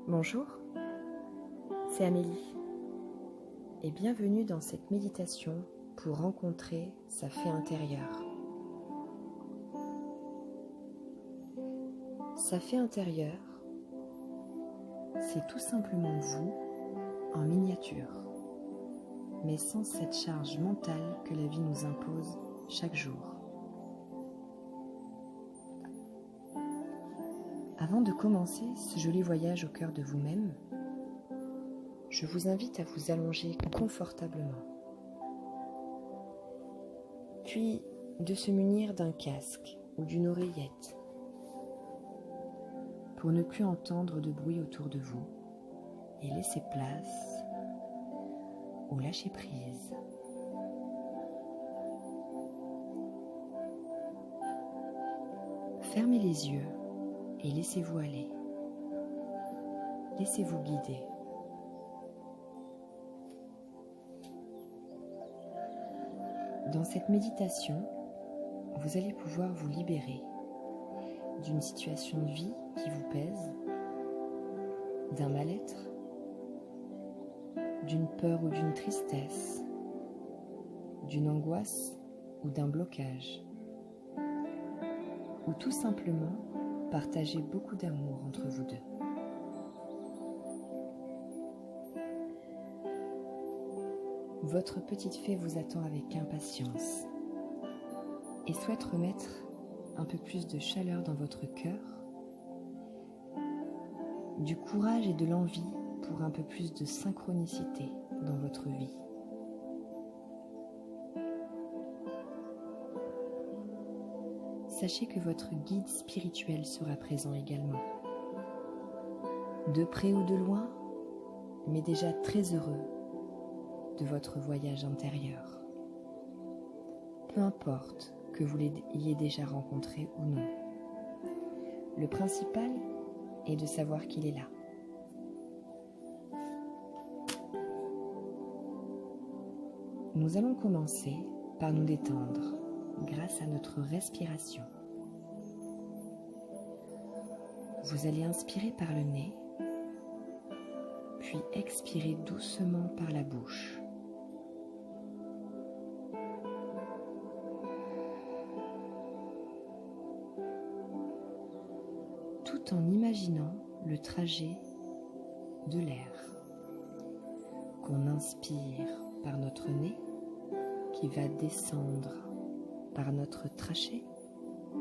Bonjour, c'est Amélie et bienvenue dans cette méditation pour rencontrer sa fée intérieure. Sa fée intérieure, c'est tout simplement vous en miniature, mais sans cette charge mentale que la vie nous impose chaque jour. Avant de commencer ce joli voyage au cœur de vous-même, je vous invite à vous allonger confortablement, puis de se munir d'un casque ou d'une oreillette pour ne plus entendre de bruit autour de vous et laisser place au lâcher-prise. Fermez les yeux et laissez-vous aller. Laissez-vous guider. Dans cette méditation, vous allez pouvoir vous libérer d'une situation de vie qui vous pèse, d'un mal-être, d'une peur ou d'une tristesse, d'une angoisse ou d'un blocage, ou tout simplement partager beaucoup d'amour entre vous deux. Votre petite fée vous attend avec impatience et souhaite remettre un peu plus de chaleur dans votre cœur, du courage et de l'envie pour un peu plus de synchronicité dans votre vie. Sachez que votre guide spirituel sera présent également, de près ou de loin, mais déjà très heureux de votre voyage intérieur. Peu importe que vous l'ayez déjà rencontré ou non. Le principal est de savoir qu'il est là. Nous allons commencer par nous détendre grâce à notre respiration. Vous allez inspirer par le nez, puis expirer doucement par la bouche. Tout en imaginant le trajet de l'air qu'on inspire par notre nez, qui va descendre par notre trachée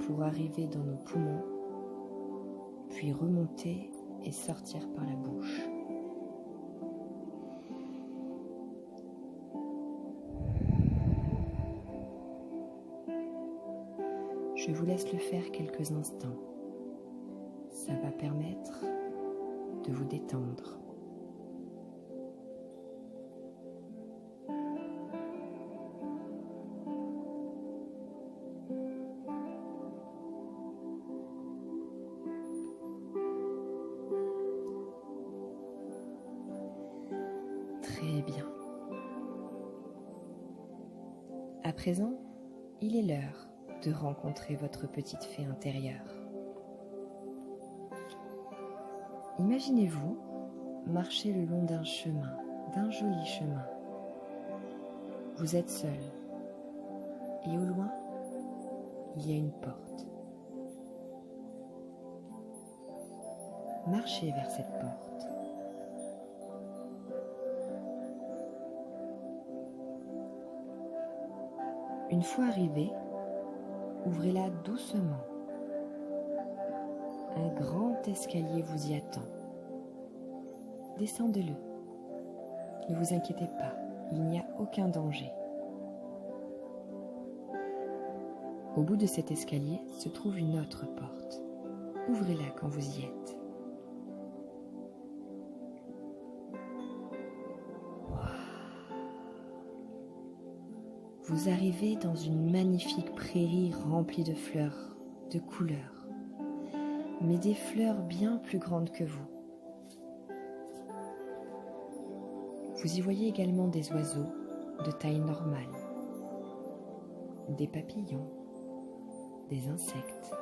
pour arriver dans nos poumons, puis remonter et sortir par la bouche. Je vous laisse le faire quelques instants. Ça va permettre de vous détendre. Très bien. À présent, il est l'heure de rencontrer votre petite fée intérieure. Imaginez-vous marcher le long d'un chemin, d'un joli chemin. Vous êtes seul et au loin, il y a une porte. Marchez vers cette porte. Une fois arrivé, ouvrez-la doucement. Un grand escalier vous y attend. Descendez-le. Ne vous inquiétez pas, il n'y a aucun danger. Au bout de cet escalier se trouve une autre porte. Ouvrez-la quand vous y êtes. Vous arrivez dans une magnifique prairie remplie de fleurs, de couleurs, mais des fleurs bien plus grandes que vous. Vous y voyez également des oiseaux de taille normale, des papillons, des insectes.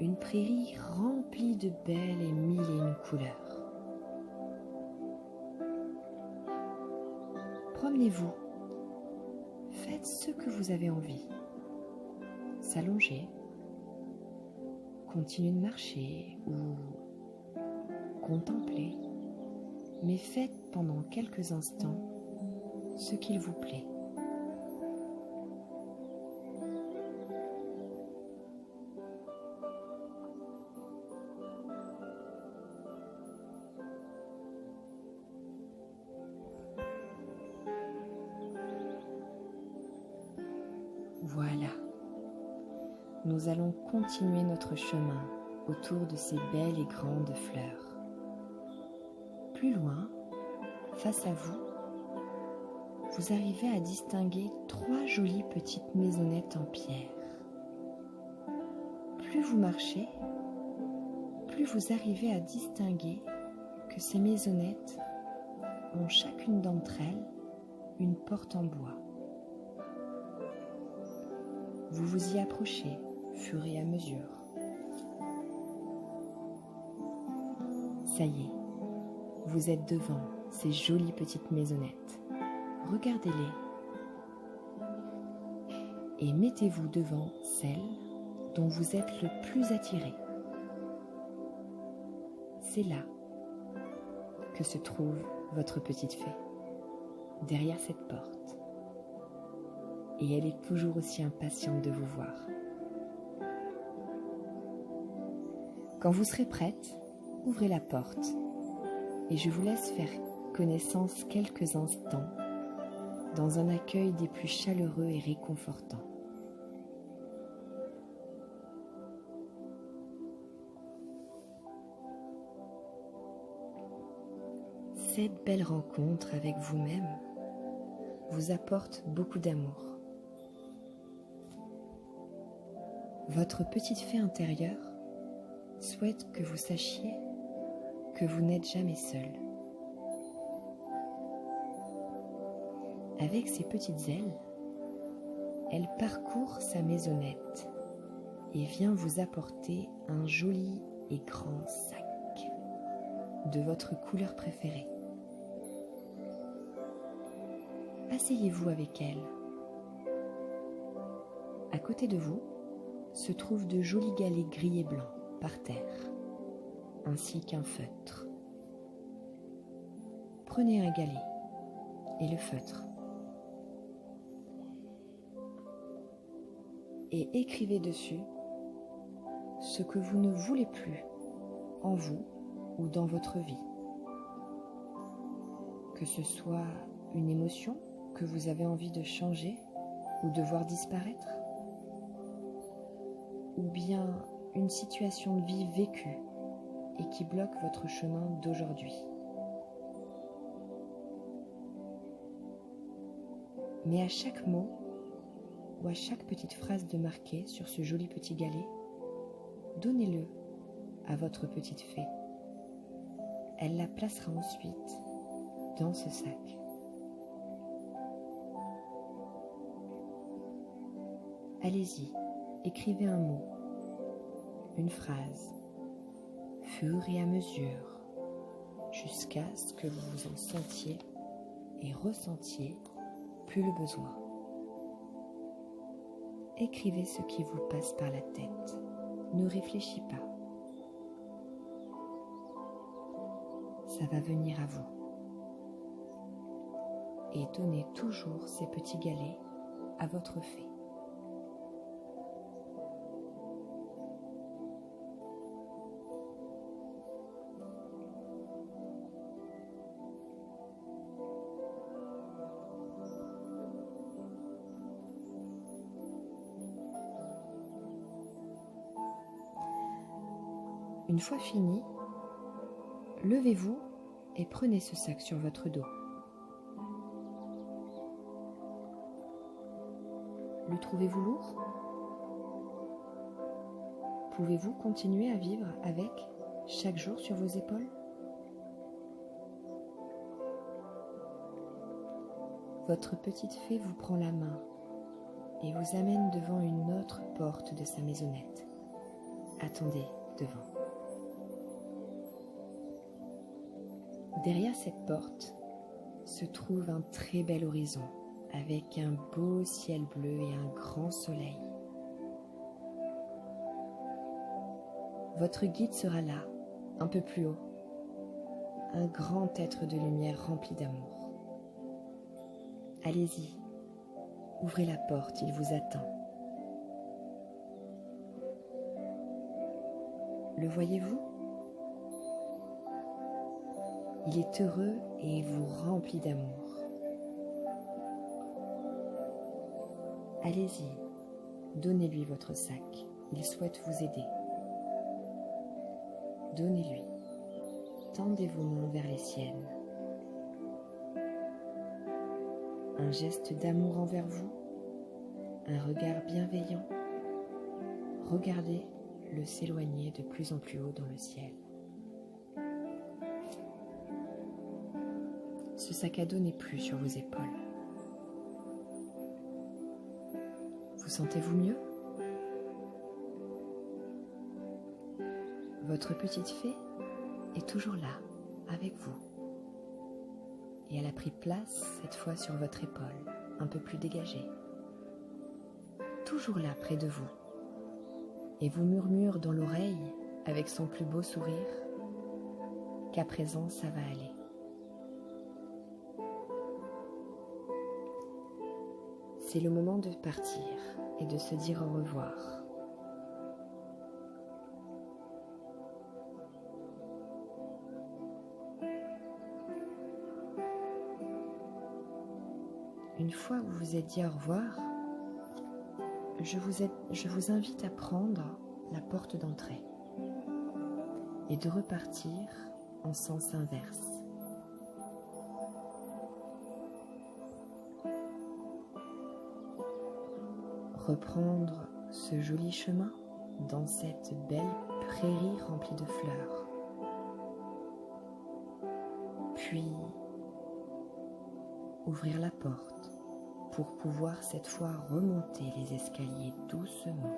une prairie remplie de belles et mille et une couleurs. Promenez-vous, faites ce que vous avez envie. S'allonger, continuez de marcher ou contempler, mais faites pendant quelques instants ce qu'il vous plaît. Voilà, nous allons continuer notre chemin autour de ces belles et grandes fleurs. Plus loin, face à vous, vous arrivez à distinguer 3 jolies petites maisonnettes en pierre. Plus vous marchez, plus vous arrivez à distinguer que ces maisonnettes ont chacune d'entre elles une porte en bois. Vous vous y approchez, fur et à mesure. Ça y est, vous êtes devant ces jolies petites maisonnettes. Regardez-les et mettez-vous devant celle dont vous êtes le plus attiré. C'est là que se trouve votre petite fée, derrière cette porte. Et elle est toujours aussi impatiente de vous voir. Quand vous serez prête, ouvrez la porte et je vous laisse faire connaissance quelques instants dans un accueil des plus chaleureux et réconfortants. Cette belle rencontre avec vous-même vous apporte beaucoup d'amour. Votre petite fée intérieure souhaite que vous sachiez que vous n'êtes jamais seul. Avec ses petites ailes, elle parcourt sa maisonnette et vient vous apporter un joli et grand sac de votre couleur préférée. Asseyez-vous avec elle. À côté de vous se trouvent de jolis galets gris et blancs par terre, ainsi qu'un feutre. Prenez un galet et le feutre et écrivez dessus ce que vous ne voulez plus en vous ou dans votre vie. Que ce soit une émotion que vous avez envie de changer ou de voir disparaître, ou bien une situation de vie vécue et qui bloque votre chemin d'aujourd'hui. Mais à chaque mot ou à chaque petite phrase de marquée sur ce joli petit galet, donnez-le à votre petite fée. Elle la placera ensuite dans ce sac. Allez-y, écrivez un mot, une phrase, fur et à mesure, jusqu'à ce que vous vous en sentiez et ressentiez plus le besoin. Écrivez ce qui vous passe par la tête, ne réfléchissez pas. Ça va venir à vous. Et donnez toujours ces petits galets à votre fée. Une fois fini, levez-vous et prenez ce sac sur votre dos. Le trouvez-vous lourd ? Pouvez-vous continuer à vivre avec chaque jour sur vos épaules ? Votre petite fée vous prend la main et vous amène devant une autre porte de sa maisonnette. attendez devant. Derrière cette porte se trouve un très bel horizon avec un beau ciel bleu et un grand soleil. Votre guide sera là, un peu plus haut, un grand être de lumière rempli d'amour. Allez-y, ouvrez la porte, il vous attend. Le voyez-vous? Il est heureux et vous remplit d'amour. Allez-y, donnez-lui votre sac, il souhaite vous aider. Donnez-lui, tendez vos mains vers les siennes. Un geste d'amour envers vous, un regard bienveillant. Regardez-le s'éloigner de plus en plus haut dans le ciel. Ce sac à dos n'est plus sur vos épaules. Vous sentez-vous mieux? Votre petite fée est toujours là, avec vous. Et elle a pris place cette fois sur votre épaule, un peu plus dégagée. Toujours là près de vous. Et vous murmure dans l'oreille, avec son plus beau sourire, qu'à présent ça va aller. C'est le moment de partir et de se dire au revoir. Une fois que vous vous êtes dit au revoir, je vous invite à prendre la porte d'entrée et de repartir en sens inverse. Reprendre ce joli chemin dans cette belle prairie remplie de fleurs. Puis ouvrir la porte pour pouvoir cette fois remonter les escaliers doucement.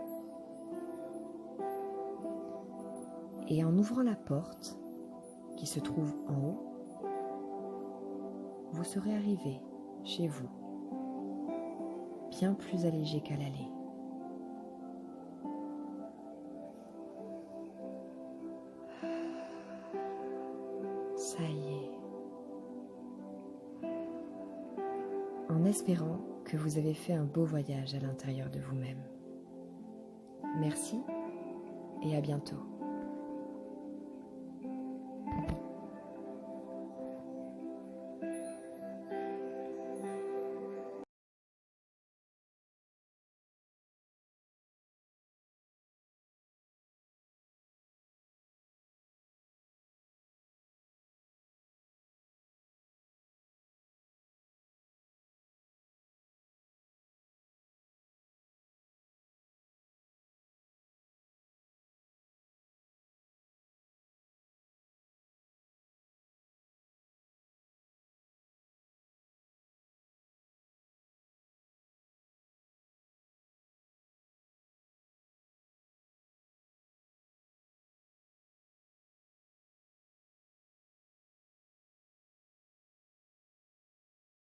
Et en ouvrant la porte qui se trouve en haut, vous serez arrivé chez vous, bien plus allégé qu'à l'aller. Ça y est. En espérant que vous avez fait un beau voyage à l'intérieur de vous-même. Merci et à bientôt.